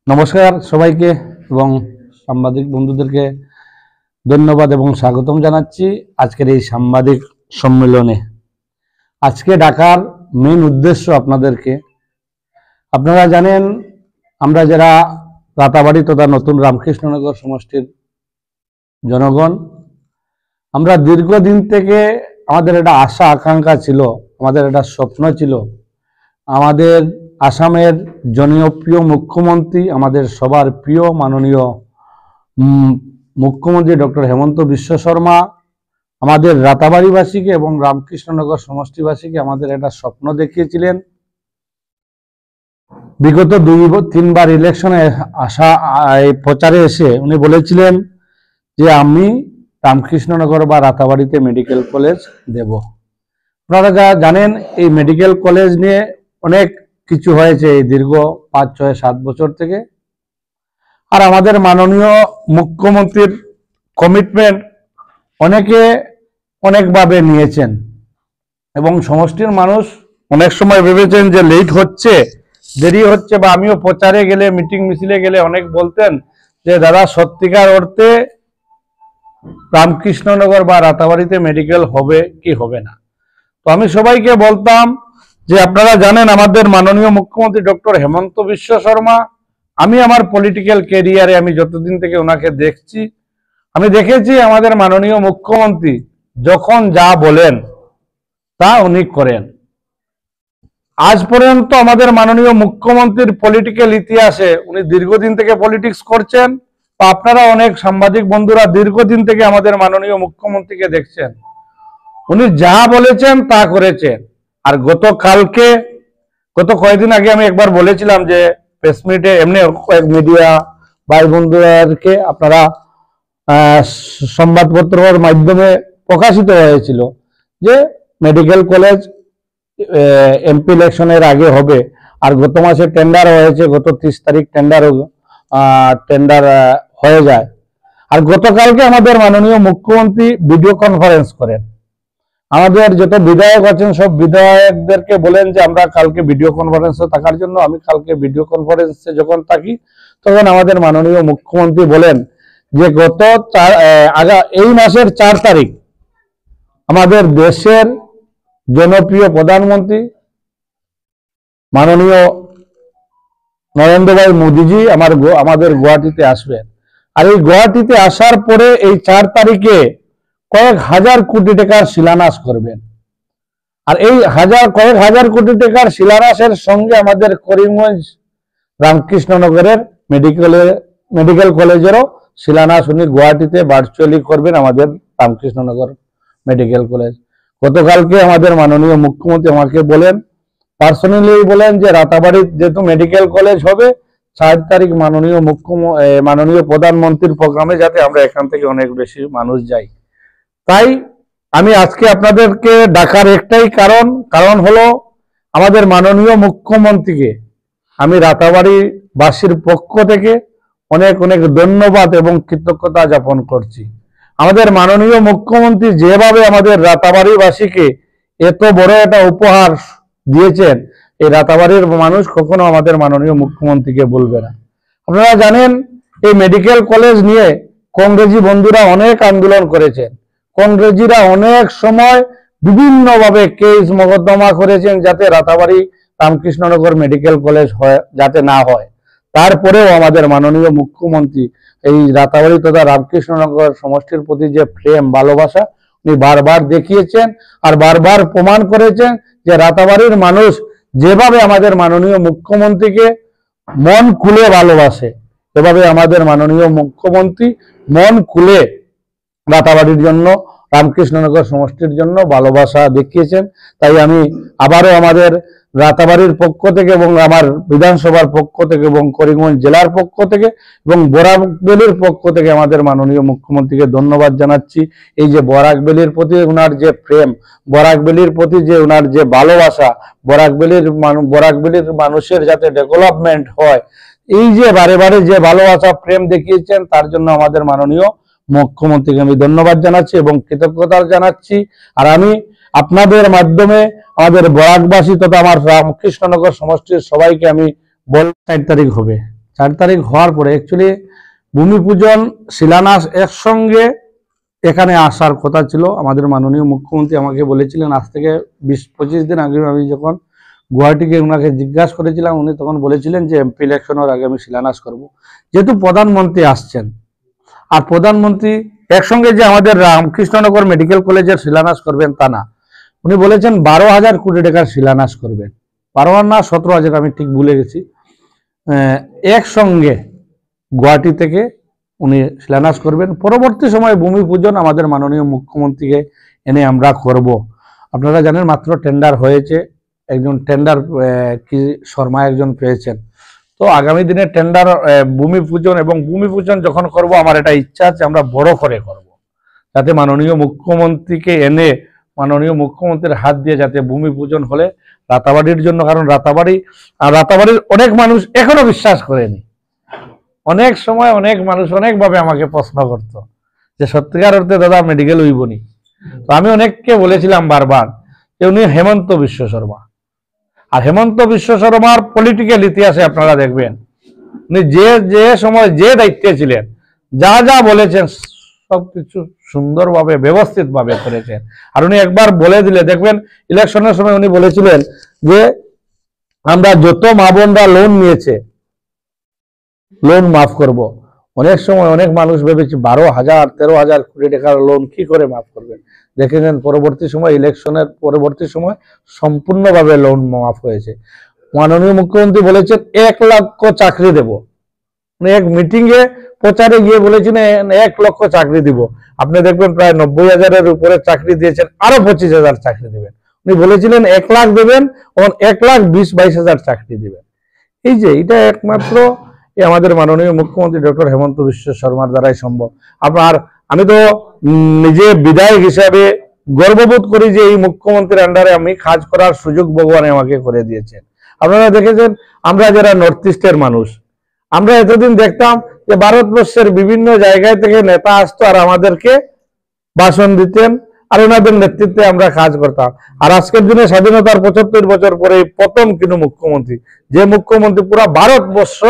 নমস্কার সবাইকে এবং সাংবাদিক বন্ধুদেরকে ধন্যবাদ এবং স্বাগতম জানাচ্ছি আজকের এই সাংবাদিক সম্মেলনে। আজকে ডাকার মেন উদ্দেশ্য আপনারা জানেন, আমরা যারা রাতাবাড়ি তথা নতুন রামকৃষ্ণনগর সমষ্টির জনগণ, আমরা দীর্ঘদিন থেকে আমাদের একটা আশা আকাঙ্ক্ষা ছিল, আমাদের একটা স্বপ্ন ছিল, আমাদের আসামের জনপ্রিয় মুখ্যমন্ত্রী, আমাদের সবার প্রিয় মাননীয় মুখ্যমন্ত্রী ডক্টর হেমন্ত বিশ্ব শর্মা আমাদের রাতাবাড়িবাসীকে এবং রামকৃষ্ণনগর সমষ্টিবাসীকে আমাদের একটা স্বপ্ন দেখিয়েছিলেন। বিগত 2-3 বার ইলেকশনে প্রচারে এসে উনি বলেছিলেন যে আমি রামকৃষ্ণনগর বা রাতাবাড়িতে মেডিকেল কলেজ দেব। আপনারা যা জানেন, এই মেডিকেল কলেজ নিয়ে অনেক কিছু হয়েছে এই দীর্ঘ 5-6-7 বছর থেকে। আর আমাদের মাননীয় মুখ্যমন্ত্রীর কমিটমেন্ট অনেকে অনেকভাবে নিয়েছেন এবং সমষ্টির মানুষ অনেক সময় ভেবেছেন যে লেট হচ্ছে, দেরি হচ্ছে, বা আমিও প্রচারে গেলে, মিটিং মিছিলে গেলে অনেক বলতেন যে দাদা সত্যিকার অর্থে রামকৃষ্ণনগর বা রাতাবাড়িতে মেডিকেল হবে কি হবে না। তো আমি সবাইকে বলতাম যে আপনারা জানেন আমাদের মাননীয় মুখ্যমন্ত্রী ডক্টর হেমন্ত বিশ্ব শর্মা, আমি আমার পলিটিক্যাল ক্যারিয়ারে আমি যতদিন থেকে ওনাকে দেখছি, আমি দেখেছি আমাদের মাননীয় মুখ্যমন্ত্রী যখন যা বলেন তা উনি করেন। আজ পর্যন্ত আমাদের মাননীয় মুখ্যমন্ত্রীর পলিটিক্যাল ইতিহাসে উনি দীর্ঘদিন থেকে পলিটিক্স করছেন, বা আপনারা অনেক সাংবাদিক বন্ধুরা দীর্ঘদিন থেকে আমাদের মাননীয় মুখ্যমন্ত্রীকে দেখছেন, উনি যা বলেছেন তা করেছেন। আর গত কয়েকদিন আগে আমি একবার বলেছিলাম যে প্রেস মিটে এমনি কয়েক মিডিয়া ভাই বন্ধুদেরকে আপনারা সংবাদপত্রের মাধ্যমে প্রকাশিত হয়েছিল যে মেডিকেল কলেজ এমপি ইলেকশনের আগে হবে। আর গত মাসে টেন্ডার হয়েছে, গত 30 তারিখ টেন্ডার হয়ে যায়। আর গতকালকে আমাদের মাননীয় মুখ্যমন্ত্রী ভিডিও কনফারেন্স করেন। আমাদের যত বিধায়ক আছেন সব বিধায়কদেরকে বলেন যে আমরা কালকে ভিডিও কনফারেন্সে থাকার জন্য। আমি কালকে ভিডিও কনফারেন্সে যখন থাকি তখন আমাদের মাননীয় মুখ্যমন্ত্রী বলেন যে এই মাসের 4 তারিখ আমাদের দেশের জনপ্রিয় প্রধানমন্ত্রী মাননীয় নরেন্দ্র ভাই মোদীজি আমাদের গুয়াহাটিতে আসবেন। আর এই গুয়াহাটিতে আসার পরে এই 4 তারিখে কয়েক হাজার কোটি টাকার শিলান্যাস করবেন। আর এই কয়েক হাজার কোটি টাকার শিলান্যাসের সঙ্গে আমাদের করিমগঞ্জ রামকৃষ্ণনগরের মেডিকেল কলেজেরও শিলান্যাস উনি গুয়াহাটিতে ভার্চুয়ালি করবেন, আমাদের রামকৃষ্ণনগর মেডিকেল কলেজ। গতকালকে আমাদের মাননীয় মুখ্যমন্ত্রী আমাকে বলেন, পার্সোনালি বলেন যে রাতাবাড়ির যেহেতু মেডিকেল কলেজ হবে 4 তারিখ মাননীয় প্রধানমন্ত্রীর প্রোগ্রামে যাতে আমরা এখান থেকে অনেক বেশি মানুষ যাই। তাই আমি আজকে আপনাদেরকে ডাকার একটাই কারণ হলো আমাদের মাননীয় মুখ্যমন্ত্রীকে আমি রাতাবাড়িবাসীর পক্ষ থেকে অনেক অনেক ধন্যবাদ এবং কৃতজ্ঞতা জ্ঞাপন করছি। আমাদের মাননীয় মুখ্যমন্ত্রী যেভাবে আমাদের রাতাবাড়িবাসীকে এত বড় একটা উপহার দিয়েছেন, এই রাতাবাড়ির মানুষ কখনো আমাদের মাননীয় মুখ্যমন্ত্রীকে বলবে না। আপনারা জানেন এই মেডিকেল কলেজ নিয়ে কংগ্রেসী বন্ধুরা অনেক আন্দোলন করেছেন। কংগ্রেসীরা অনেক সময় বিভিন্নভাবে কেস মোকদ্দমা করেছেন যাতে রাতাবাড়ি রামকৃষ্ণনগর মেডিকেল কলেজ যাতে না হয়। তারপরেও আমাদের মাননীয় মুখ্যমন্ত্রী এই রাতাবাড়ি তথা রামকৃষ্ণনগর সমষ্টির প্রতি যে প্রেম ভালোবাসা উনি বারবার দেখিয়েছেন আর বারবার প্রমাণ করেছেন যে রাতাবাড়ির মানুষ যেভাবে আমাদের মাননীয় মুখ্যমন্ত্রীকে মন খুলে ভালোবাসে, এভাবে আমাদের মাননীয় মুখ্যমন্ত্রী মন খুলে রাতাবাড়ির জন্য, রামকৃষ্ণনগর সমষ্টির জন্য ভালোবাসা দেখিয়েছেন। তাই আমি আবারও আমাদের রাতাবাড়ির পক্ষ থেকে এবং আমার বিধানসভার পক্ষ থেকে এবং করিমগঞ্জ জেলার পক্ষ থেকে এবং বরাকবেলির পক্ষ থেকে আমাদের মাননীয় মুখ্যমন্ত্রীকে ধন্যবাদ জানাচ্ছি। এই যে বরাকবেলির প্রতি ওনার যে প্রেম, বরাকবেলির প্রতি যে ওনার যে ভালোবাসা, বরাকবেলির মানুষের যাতে ডেভেলপমেন্ট হয়, এই যে বারে বারে যে ভালোবাসা প্রেম দেখিয়েছেন তার জন্য আমাদের মাননীয় মুখ্যমন্ত্রীকে আমি ধন্যবাদ জানাচ্ছি এবং কৃতজ্ঞতা জানাচ্ছি। আর আমি আপনাদের মাধ্যমে আমাদের বরাকবাসী তথা আমার রামকৃষ্ণনগর সমষ্টির সবাইকে আমি 4 তারিখ হবে 4 তারিখ হওয়ার পরে অ্যাকচুয়ালি ভূমি পূজন শিলান্যাস একসঙ্গে এখানে আসার কথা ছিল। আমাদের মাননীয় মুখ্যমন্ত্রী আমাকে বলেছিলেন, আজ থেকে 20-25 দিন আগে আমি যখন গুয়াহাটিকে ওনাকে জিজ্ঞাসা করেছিলাম, উনি তখন বলেছিলেন যে এমপি ইলেকশনের আগে আমি শিলান্যাস করব। যেহেতু প্রধানমন্ত্রী আসছেন, আর প্রধানমন্ত্রী একসঙ্গে যে আমাদের রামকৃষ্ণনগর মেডিকেল কলেজের শিলান্যাস করবেন তা না, উনি বলেছেন 12,000 কোটি টাকার শিলান্যাস করবেন। 12 না 17,000, আমি ঠিক ভুলে গেছি। একসঙ্গে গুয়াহাটি থেকে উনি শিলান্যাস করবেন। পরবর্তী সময়ে ভূমি পূজন আমাদের মাননীয় মুখ্যমন্ত্রীকে এনে আমরা করব। আপনারা জানেন মাত্র টেন্ডার হয়েছে, একজন টেন্ডার কি শর্মা একজন পেয়েছেন। তো আগামী দিনে টেন্ডার ভূমি পূজন, এবং ভূমি পূজন যখন করব আমার এটা ইচ্ছা আছে আমরা বড় করে করব, যাতে মাননীয় মুখ্যমন্ত্রীকে এনে মাননীয় মুখ্যমন্ত্রীর হাত দিয়ে যাতে ভূমি পূজন হলে রাতাবাড়ির জন্য, কারণ রাতাবাড়ির অনেক মানুষ এখনো বিশ্বাস করেনি। অনেক সময় অনেক মানুষ অনেকভাবে আমাকে প্রশ্ন করত যে সত্যিকার অর্থে দাদা মেডিকেল হইবনি। তো আমি অনেককে বলেছিলাম বারবার যে উনি হেমন্ত বিশ্ব শর্মা, আর হেমন্ত বিশ্ব শর্মার পলিটিক্যাল ইতিহাসে আপনারা দেখবেন উনি যে সময় যে দায়িত্বে ছিলেন যা যা বলেছেন সবকিছু সুন্দরভাবে ব্যবস্থিতভাবে করেছেন। আর উনি একবার বলে দিলে দেখবেন, ইলেকশনের সময় উনি বলেছিলেন যে আমরা যত মা বোনরা লোন নিয়েছে লোন মাফ করব। অনেক সময় অনেক মানুষ ভেবেছে 12,000 13,000 কোটি টাকার লোন কি করে মাফ করবেন। দেখেছেন পরবর্তী সময়, ইলেকশনের পরবর্তী সময় সম্পূর্ণভাবে লোন মাফ হয়েছে। মাননীয় মুখ্যমন্ত্রী বলেছেন 1 লক্ষ চাকরি দেব। উনি এক মিটিংয়ে প্রচারে গিয়ে বলেছিলেন 1 লক্ষ চাকরি দিব। আপনি দেখবেন প্রায় 90,000-এর উপরে চাকরি দিয়েছেন, আরো 25,000 চাকরি দিবেন। উনি বলেছিলেন 1 লাখ দেবেন, এবং 1,20,000-22,000 চাকরি দিবেন। এই যে এটা একমাত্র আমাদের মাননীয় মুখ্যমন্ত্রী ডক্টর হেমন্ত বিশ্ব শর্মার দ্বারাই সম্ভব। আমি তো নিজে বিধায়ক হিসাবে গর্ববোধ করি যে এই মুখ্যমন্ত্রীর আন্ডারে আমি কাজ করার সুযোগ ভগবান আমাকে করে দিয়েছেন। আপনারা দেখেছেন আমরা যারা নর্থ ইস্টের মানুষ, আমরা এতদিন দেখতাম যে ভারতবর্ষের বিভিন্ন জায়গায় থেকে নেতা আসতো আর আমাদেরকে ভাষণ দিতেন, আর ওনাদের নেতৃত্বে আমরা কাজ করতাম। আর আজকের দিনে স্বাধীনতার 75 বছর পরে প্রথম কিন্তু মুখ্যমন্ত্রী, যে মুখ্যমন্ত্রী পুরা ভারতবর্ষ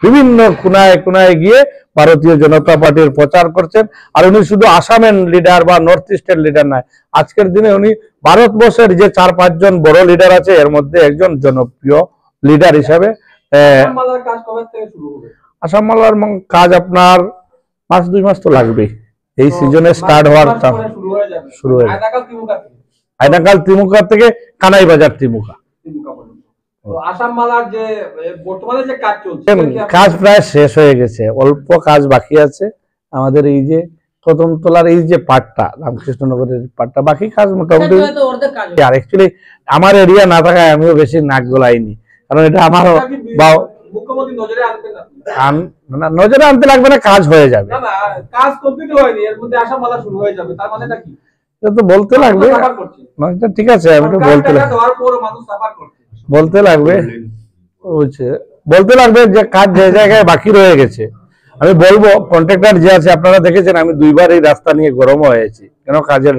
বিভিন্ন কোনায় কোনায় গিয়ে ভারতীয় জনতা পার্টির প্রচার করছেন। আর উনি শুধু আসামের লিডার বা নর্থ ইস্টের লিডার নয়, আজকের দিনে উনি ভারতবর্ষের যে 4-5 জন বড় লিডার আছে এর মধ্যে একজন জনপ্রিয় লিডার হিসাবে। আসাম মালার কাজ আপনার 1-2 মাস তো লাগবেই, এই সিজনে স্টার্ট হওয়ার শুরু হয়ে যাবে। আইনাকাল ত্রিমুখা থেকে কানাই বাজার ত্রিমুখা। আসাম মালার যে বর্তমানে যে কাজ চলছে, কাজ প্রায় শেষ হয়ে গেছে, অল্প কাজ বাকি আছে। আমাদের এই যে প্রথম তলার এই যে পাটটা, রামকৃষ্ণনগরের পাটটা, বাকি কাজ মোটামুটি। আর অ্যাকচুয়ালি আমার এরিয়া না থাকায় আমিও বেশি নাক গলাইনি, কারণ এটা আমার মুখ্যমন্ত্রী নজরে আনতে লাগবে না, কাজ হয়ে যাবে। কাজ কমপ্লিট হয়নি, এর মধ্যে আসাম মালা শুরু হয়ে যাবে, তার মানেটা কি? এটা তো বলতে লাগবে, ঠিক আছে আমি তো বলতে লাগবে বলতে লাগবে যে কাজ যে জায়গায় বাকি রয়ে গেছে। আমি বলবো কন্ট্রাক্টর যে আছে, আপনারা দেখেছেন আমি 2 বার এই রাস্তা নিয়ে গরম হয়েছি, কেন কাজের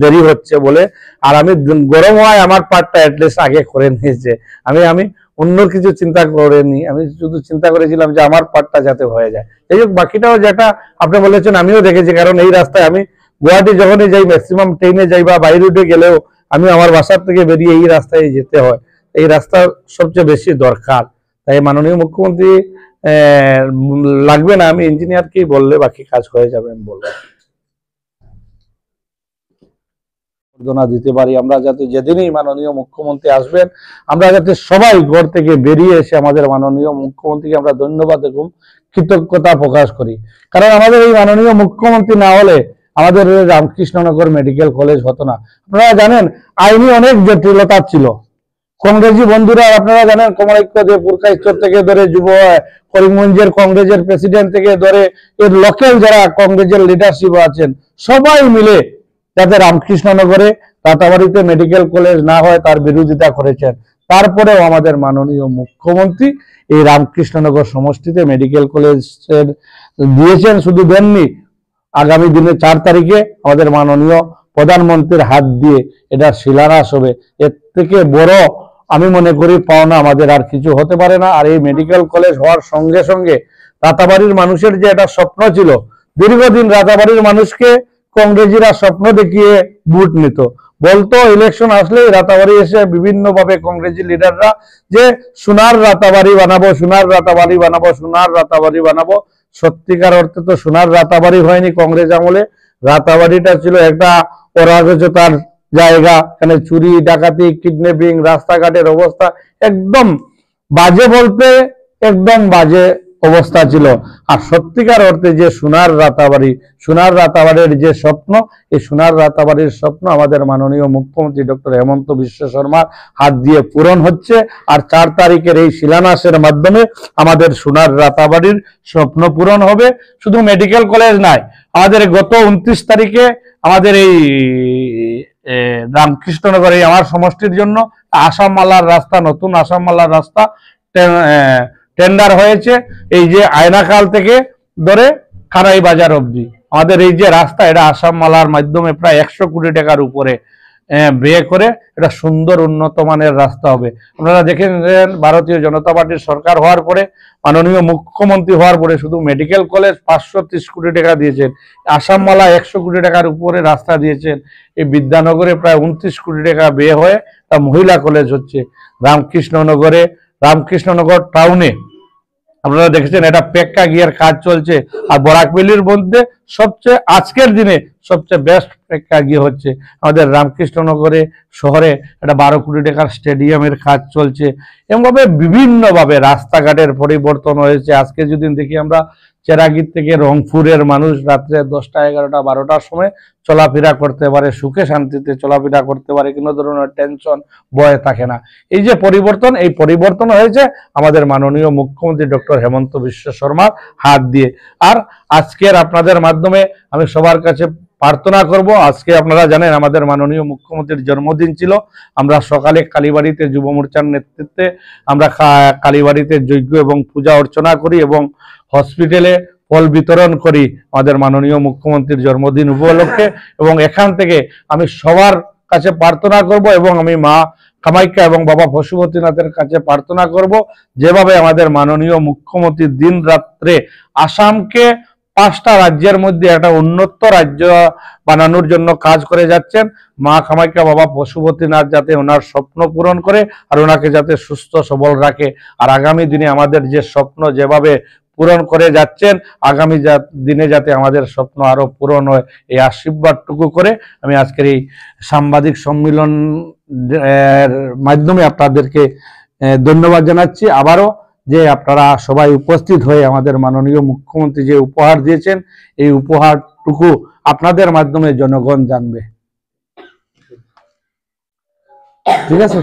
দেরি হচ্ছে বলে। আর আমি গরম হয় আমার পার্টটা অ্যাটলিস্ট আগে করে নিয়েছে, আমি অন্য কিছু চিন্তা করিনি, আমি শুধু চিন্তা করেছিলাম যে আমার পার্টটা যাতে হয়ে যায়। এই হোক, বাকিটাও যেটা আপনি বলেছেন আমিও দেখেছি, কারণ এই রাস্তায় আমি গুয়াহাটি যখনই যাই, ম্যাক্সিমাম ট্রেনে যাই বা বাই রুটে গেলেও আমি আমার বাসার থেকে বেরিয়ে এই রাস্তায় যেতে হয়। এই রাস্তা সবচেয়ে বেশি দরকার, তাই মাননীয় মুখ্যমন্ত্রী লাগবে না, আমি ইঞ্জিনিয়ারকেই বললে বাকি কাজ হয়ে যাবে আমি বলবো। দিতে পারি আমরা, যাতে যেদিনই মাননীয় মুখ্যমন্ত্রী আসবেন আমরা যাতে সবাই ঘর থেকে বেরিয়ে এসে আমাদের মাননীয় মুখ্যমন্ত্রীকে আমরা ধন্যবাদ এবং কৃতজ্ঞতা প্রকাশ করি। কারণ আমাদের এই মাননীয় মুখ্যমন্ত্রী না হলে আমাদের রামকৃষ্ণনগর মেডিকেল কলেজ হতো না। আপনারা জানেন আইনি অনেক জটিলতা ছিল। কংগ্রেসী বন্ধুরা আপনারা জানেন কমলাক্ষ যে পুরকাইশ্বর থেকে ধরে যুব করিমগঞ্জের কংগ্রেসের প্রেসিডেন্ট থেকে ধরে এর লোকাল যারা কংগ্রেসের লিডারশিপ আছেন সবাই মিলে যাতে রামকৃষ্ণনগরে রাতাবাড়িতে মেডিকেল কলেজ না হয় তার বিরোধিতা করেছেন। তারপরেও আমাদের মাননীয় মুখ্যমন্ত্রী এই রামকৃষ্ণনগর সমষ্টিতে মেডিকেল কলেজ দিয়েছেন। শুধু দেননি, আগামী দিনে 4 তারিখে আমাদের মাননীয় প্রধানমন্ত্রীর হাত দিয়ে এটা শিলান্যাস হবে। এর থেকে বড় আমি মনে করি পাওনা আমাদের আর কিছু হতে পারে না। আর এই মেডিকেল কলেজ হওয়ার সঙ্গে সঙ্গে রাতাবাড়ির মানুষের যে একটা স্বপ্ন ছিল, দীর্ঘদিন রাতাবাড়ির মানুষকে কংগ্রেসীরা স্বপ্ন দেখিয়ে ভোট নিত, বলতো ইলেকশন আসলেই রাতাবাড়ি এসে বিভিন্ন ভাবে কংগ্রেসী লিডাররা যে সোনার রাতাবাড়ি বানাবো, সোনার রাতাবাড়ি বানাবো, সোনার রাতাবাড়ি বানাবো। সত্যিকার অর্থে তো সোনার রাতাবাড়ি হয়নি কংগ্রেস আমলে। রাতাবাড়িটা ছিল একটা অরাজকতার জায়গা। এখানে চুরি ডাকাতি কিডন্যাপিং, রাস্তাঘাটের অবস্থা একদম বাজে, বলতে একদম বাজে অবস্থা ছিল। আর সত্যিকার অর্থে যে সোনার রাতাবাড়ি, সোনার রাতাবাড়ির যে স্বপ্ন, এই সোনার রাতাবাড়ির স্বপ্ন আমাদের মাননীয় মুখ্যমন্ত্রী ডক্টর হেমন্ত বিশ্ব শর্মার হাত দিয়ে পূরণ হচ্ছে। আর 4 তারিখের এই শিলান্যাসের মাধ্যমে আমাদের সোনার রাতাবাড়ির স্বপ্ন পূরণ হবে। শুধু মেডিকেল কলেজ নয়, আমাদের গত 29 তারিখে আমাদের এই রামকৃষ্ণনগর এই আমার সমষ্টির জন্য আসাম মালার রাস্তা, নতুন আসাম মালার রাস্তা টেন্ডার হয়েছে। এই যে আয়নাকাল থেকে ধরে খারাই বাজার অবধি আমাদের এই যে রাস্তা, এটা আসাম মালার মাধ্যমে প্রায় 100 কোটি টাকার উপরে ব্যয় করে এটা সুন্দর উন্নত মানের রাস্তা হবে। আপনারা দেখেন ভারতীয় জনতা পার্টির সরকার হওয়ার পরে, মাননীয় মুখ্যমন্ত্রী হওয়ার পরে শুধু মেডিকেল কলেজ 530 কোটি টাকা দিয়েছেন, আসাম মালা 100 কোটি টাকার উপরে রাস্তা দিয়েছেন। এই বিদ্যানগরে প্রায় 29 কোটি টাকা ব্যয় হয়ে মহিলা কলেজ হচ্ছে। রামকৃষ্ণনগর টাউনে আপনারা দেখেছেন এটা পেক্কা গিয়ার কাজ চলছে। আর বরাকবেলির মধ্যে সবচেয়ে আজকের দিনে সবচেয়ে বেস্ট পেক্কা গিয়ে হচ্ছে আমাদের রামকৃষ্ণনগরে শহরে একটা 12 কোটি টাকার স্টেডিয়ামের কাজ চলছে। এমনভাবে বিভিন্নভাবে রাস্তাঘাটের পরিবর্তন হয়েছে। আজকে যদি দেখি আমরা চেরাগি থেকে রংপুরের মানুষ রাত্রে 10টা 11টা 12টার সময় চলাফেরা করতে পারে, সুখে শান্তিতে চলাফেরা করতে পারে, কোনো ধরনের টেনশন ভয় থাকে না। এই যে পরিবর্তন, এই পরিবর্তন হয়েছে আমাদের মাননীয় মুখ্যমন্ত্রী ডক্টর হেমন্ত বিশ্ব শর্মার হাত দিয়ে। আর আজকের আপনাদের মাধ্যমে আমি সবার কাছে প্রার্থনা করব, আজকে আপনারা জানেন আমাদের মাননীয় মুখ্যমন্ত্রীর জন্মদিন ছিল। আমরা সকালে কালীবাড়িতে যুব মোর্চার নেতৃত্বে আমরা কালীবাড়িতে যজ্ঞ এবং পূজা অর্চনা করি এবং হসপিটালে ফল বিতরণ করি আমাদের মাননীয় মুখ্যমন্ত্রীর জন্মদিন উপলক্ষে। এবং এখান থেকে আমি সবার কাছে প্রার্থনা করব এবং আমি মা কামাখ্যা এবং বাবা পশুপতিনাথের কাছে প্রার্থনা করব, যেভাবে আমাদের মাননীয় মুখ্যমন্ত্রী দিন রাত্রে আসামকে 5টা রাজ্যের মধ্যে একটা উন্নত রাজ্য বানানোর জন্য কাজ করে যাচ্ছেন। মা কামাখ্যা বাবা পশুপতিনাথ যাতে ওনার স্বপ্ন পূরণ করে আর ওনাকে যাতে সুস্থ সবল রাখে। আর আগামী দিনে আমাদের যে স্বপ্ন যেভাবে পূরণ করে যাচ্ছেন, আগামী দিনে যাতে আমাদের স্বপ্ন আরো পূরণ হয়, এই আশীর্বাদটুকু করে আমি আজকের এই সাংবাদিক সম্মেলন মাধ্যমে আপনাদেরকে ধন্যবাদ জানাচ্ছি আবারও, যে আপনারা সবাই উপস্থিত হয়ে আমাদের মাননীয় মুখ্যমন্ত্রী যে উপহার দিয়েছেন, এই উপহারটুকু আপনাদের মাধ্যমে জনগণ জানবে। ঠিক আছে।